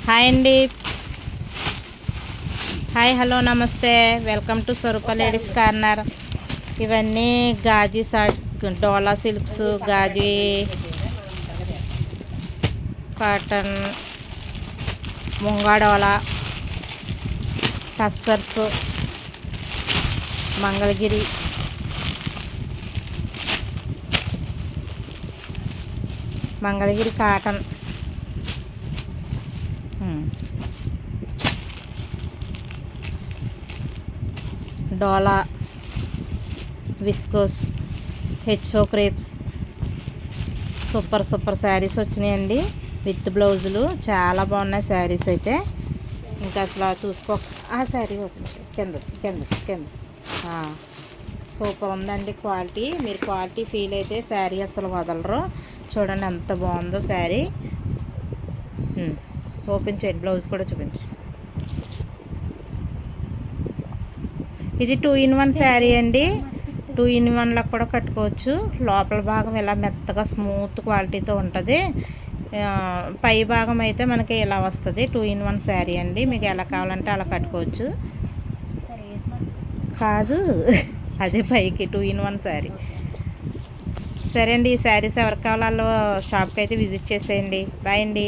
Hi అండి. Hi, hello, నమస్తే. Welcome to Swarupa ladies corner. ఇవన్నీ గాజీ డోలా సిల్క్స్, గాజీ కాటన్, ముంగాడోలా, టస్సర్స్, మంగళగిరి, కాటన్, డోలా, విస్కోస్, హెచ్ఓ క్రేప్స్, సూపర్ శారీస్ వచ్చినాయండి విత్ బ్లౌజులు. చాలా బాగున్నాయి శారీస్ అయితే. ఇంకా అసలు చూసుకో, ఆ శారీ ఓపెన్ కింద సూపర్ ఉందండి క్వాలిటీ. మీరు క్వాలిటీ ఫీల్ అయితే శారీ అసలు వదలరు. చూడండి ఎంత బాగుందో శారీ. ఓపెన్ చేయండి, బ్లౌజ్ కూడా చూపించు. ఇది 2-in-1 శారీ అండి. 2-in-1లా కూడా కట్టుకోవచ్చు. లోపల భాగం ఇలా మెత్తగా స్మూత్ క్వాలిటీతో ఉంటుంది. పై భాగం అయితే మనకి ఇలా వస్తుంది. 2-in-1 శారీ అండి. మీకు ఎలా కావాలంటే అలా కట్టుకోవచ్చు. కాదు, అదే పైకి 2-in-1 శారీ. సరే అండి, ఈ శారీస్ ఎవరికి కావాలో షాప్కి అయితే విజిట్ చేసేయండి. బాయ్ అండి.